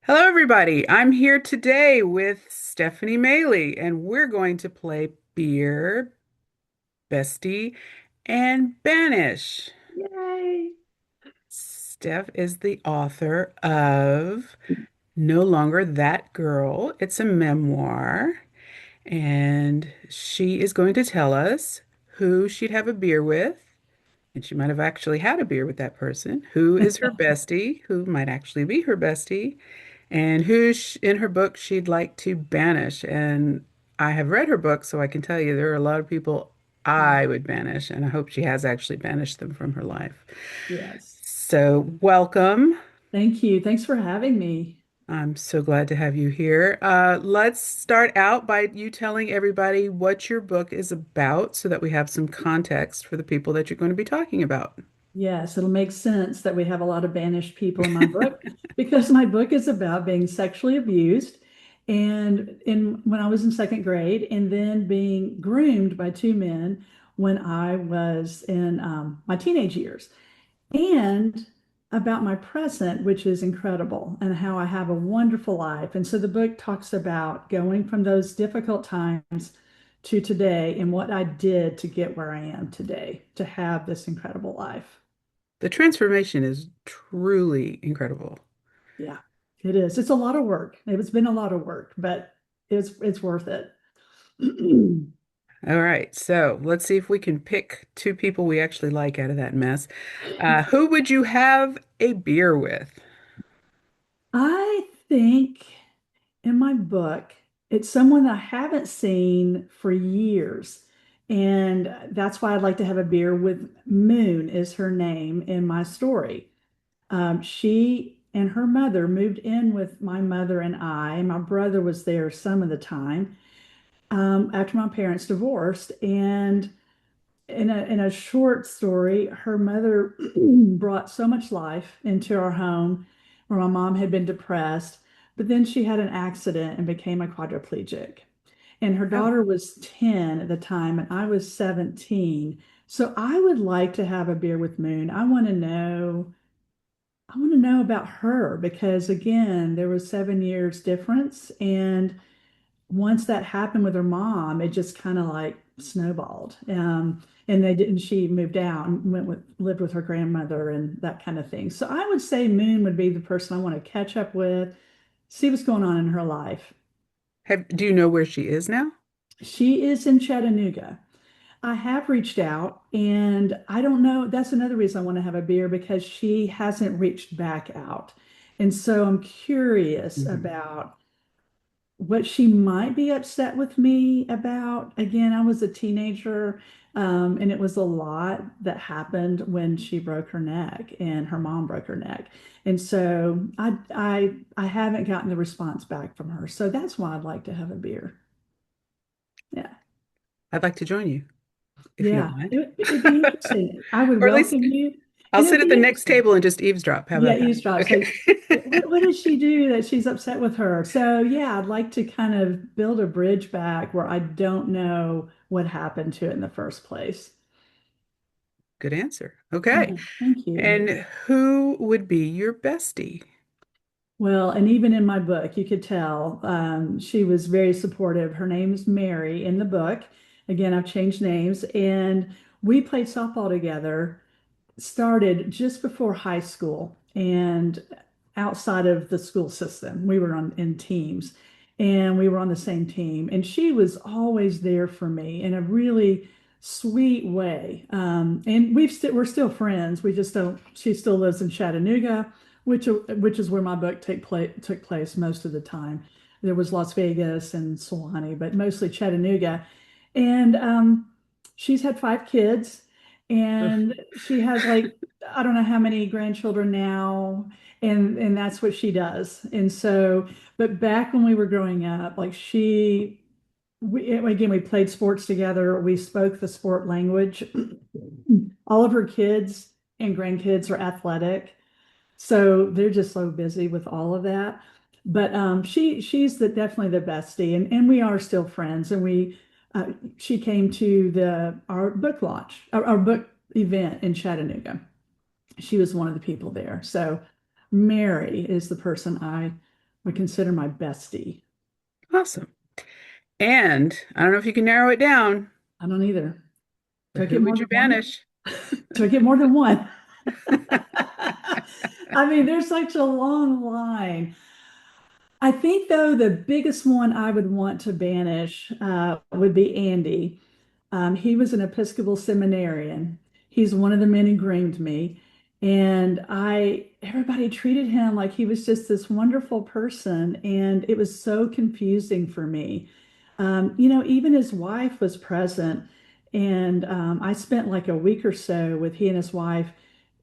Hello, everybody. I'm here today with Stephanie Maley, and we're going to play Beer, Bestie, and Banish. Yay. Steph is the author of No Longer That Girl. It's a memoir, and she is going to tell us who she'd have a beer with. And she might have actually had a beer with that person. Who is her bestie? Who might actually be her bestie? And in her book she'd like to banish. And I have read her book, so I can tell you there are a lot of people I would banish, and I hope she has actually banished them from her life. Yes. So, welcome. Thank you. Thanks for having me. I'm so glad to have you here. Let's start out by you telling everybody what your book is about so that we have some context for the people that you're going to be talking about. Yes, it'll make sense that we have a lot of banished people in my book because my book is about being sexually abused and when I was in second grade and then being groomed by two men when I was in my teenage years. And about my present, which is incredible, and how I have a wonderful life. And so the book talks about going from those difficult times to today and what I did to get where I am today, to have this incredible life. The transformation is truly incredible. Yeah, it is. It's a lot of work. It's been a lot of work, but it's worth it. All right, so let's see if we can pick two people we actually like out of that mess. Who would you have a beer with? I think in my book, it's someone I haven't seen for years. And that's why I'd like to have a beer with Moon is her name in my story. She and her mother moved in with my mother and I, and my brother was there some of the time after my parents divorced. And in a short story, her mother brought so much life into our home where my mom had been depressed, but then she had an accident and became a quadriplegic. And her Oh, daughter was 10 at the time, and I was 17. So I would like to have a beer with Moon. I want to know about her because again, there was 7 years difference. And once that happened with her mom, it just kind of like snowballed. And they didn't, she moved out and lived with her grandmother and that kind of thing. So I would say Moon would be the person I want to catch up with, see what's going on in her life. do you know where she is now? She is in Chattanooga. I have reached out and I don't know. That's another reason I want to have a beer because she hasn't reached back out. And so I'm curious Mhm. about what she might be upset with me about. Again, I was a teenager, and it was a lot that happened when she broke her neck and her mom broke her neck. And so I haven't gotten the response back from her. So that's why I'd like to have a beer. Yeah. I'd like to join you if you don't Yeah. mind. It'd be interesting. I would Or at least welcome you. I'll And it sit would at be the next interesting. table and just eavesdrop. How Yeah, about that? eavesdrop. Say, Okay. what did she do that she's upset with her? So yeah, I'd like to kind of build a bridge back where I don't know what happened to it in the first place. Good answer. Okay. Yeah, thank you. And who would be your bestie? Well, and even in my book, you could tell she was very supportive. Her name's Mary in the book. Again, I've changed names, and we played softball together started just before high school and outside of the school system. We were on in teams and we were on the same team. And she was always there for me in a really sweet way. And we're still friends. We just don't, she still lives in Chattanooga, which is where my book took place most of the time. There was Las Vegas and Sewanee, but mostly Chattanooga. And she's had five kids Oof. and she has like I don't know how many grandchildren now, and that's what she does. And so, but back when we were growing up, like we played sports together. We spoke the sport language. All of her kids and grandkids are athletic, so they're just so busy with all of that. But she's definitely the bestie, and we are still friends. And she came to the our book launch, our book event in Chattanooga. She was one of the people there. So Mary is the person I would consider my bestie. Awesome. And I don't know if you can narrow it down, I don't either. but Do I who get more would you than one? banish? Do I get more than one? I mean, there's such a long line. I think, though, the biggest one I would want to banish would be Andy. He was an Episcopal seminarian. He's one of the men who groomed me. And everybody treated him like he was just this wonderful person. And it was so confusing for me. Even his wife was present. And I spent like a week or so with he and his wife.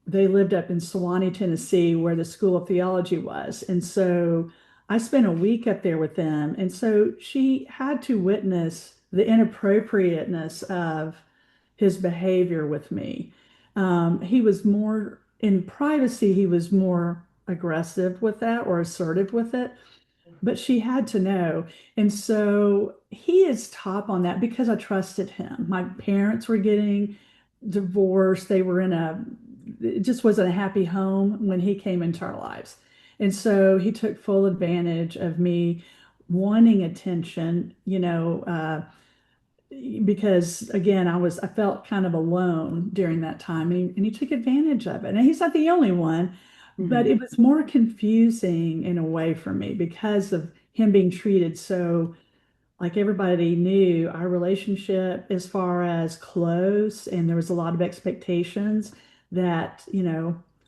They lived up in Sewanee, Tennessee, where the School of Theology was. And so I spent a week up there with them. And so she had to witness the inappropriateness of his behavior with me. He was more in privacy, he was more aggressive with that or assertive with it, but she had to know. And so he is top on that because I trusted him. My parents were getting divorced. It just wasn't a happy home when he came into our lives. And so he took full advantage of me wanting attention, because again, I felt kind of alone during that time, and he took advantage of it. And he's not the only one, but Mhm. it was more confusing in a way for me because of him being treated so like everybody knew our relationship as far as close, and there was a lot of expectations that,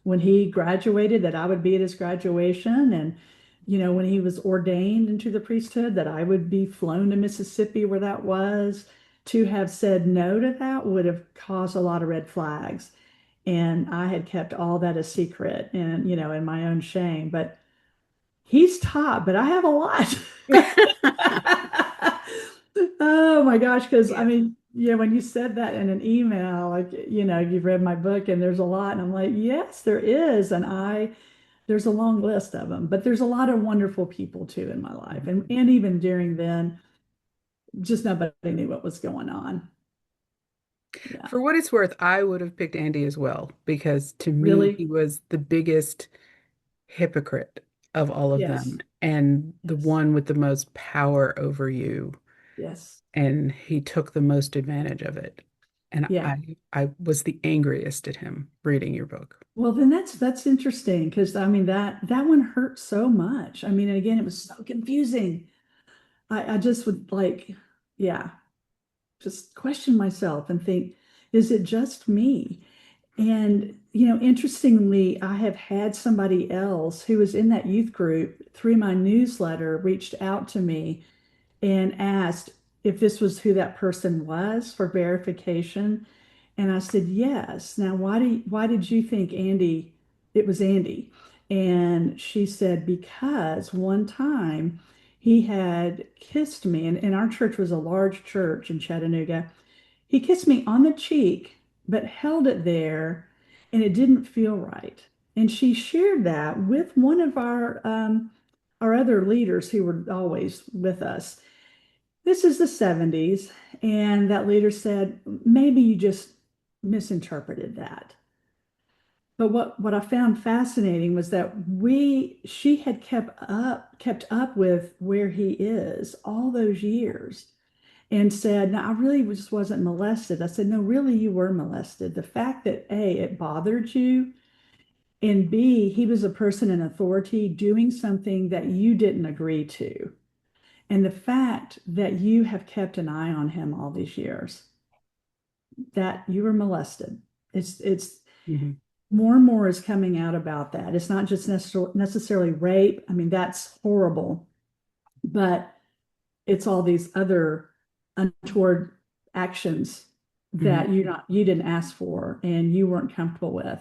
when he graduated, that I would be at his graduation, and when he was ordained into the priesthood, that I would be flown to Mississippi where that was. To have said no to that would have caused a lot of red flags. And I had kept all that a secret and, in my own shame. But he's top, but I have a lot. Oh my gosh, because I Yeah. mean, yeah, when you said that in an email, like, you've read my book and there's a lot, and I'm like, yes, there is. There's a long list of them, but there's a lot of wonderful people too in my life. And even during then, just nobody knew what was going on. Yeah. For what it's worth, I would have picked Andy as well because to me, Really? he was the biggest hypocrite of all of them Yes. and the Yes. one with the most power over you. Yes. And he took the most advantage of it. And Yeah. I was the angriest at him reading your book. Well, then that's interesting because I mean that one hurt so much. I mean, and again, it was so confusing. I just would like, yeah, just question myself and think, is it just me? And, interestingly, I have had somebody else who was in that youth group through my newsletter reached out to me and asked if this was who that person was for verification. And I said, yes. Now, why did you think it was Andy? And she said, because one time he had kissed me, and our church was a large church in Chattanooga. He kissed me on the cheek, but held it there, and it didn't feel right. And she shared that with one of our other leaders who were always with us. This is the 70s, and that leader said, maybe you just misinterpreted that. But what I found fascinating was that she had kept up with where he is all those years and said, no, I really just wasn't molested. I said, no, really, you were molested. The fact that A, it bothered you, and B, he was a person in authority doing something that you didn't agree to. And the fact that you have kept an eye on him all these years, that you were molested. It's Mhm. more and more is coming out about that. It's not just necessarily rape. I mean, that's horrible, but it's all these other untoward actions Mhm. that you didn't ask for and you weren't comfortable with.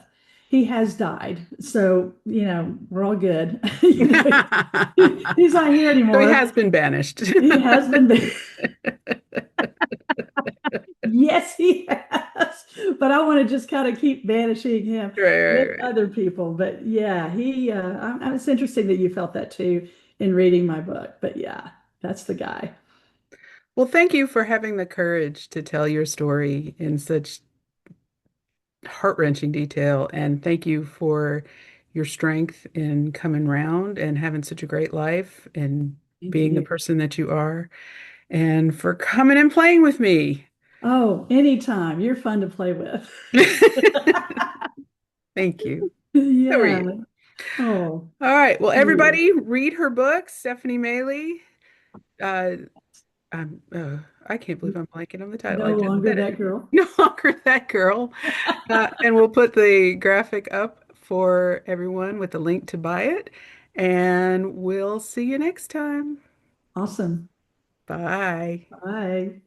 He has died, so we're all good. He's not here So he anymore. has been banished. He has been. Yes, he has. But I want to just kind of keep banishing him Right, right, with right. other people. But yeah, it's interesting that you felt that too in reading my book. But yeah, that's the guy. Well, thank you for having the courage to tell your story in such heart-wrenching detail. And thank you for your strength in coming round and having such a great life and Thank being the you. person that you are, and for coming and playing with me. Oh, anytime. You're fun to play with. Thank you. So are Yeah. you. Oh, All right. Well, sweet. everybody, read her book, Stephanie Maley. Uh, I can't believe I'm blanking on the title. I No just longer said it. that girl. No longer that girl. And we'll put the graphic up for everyone with the link to buy it. And we'll see you next time. Awesome. Bye. Bye.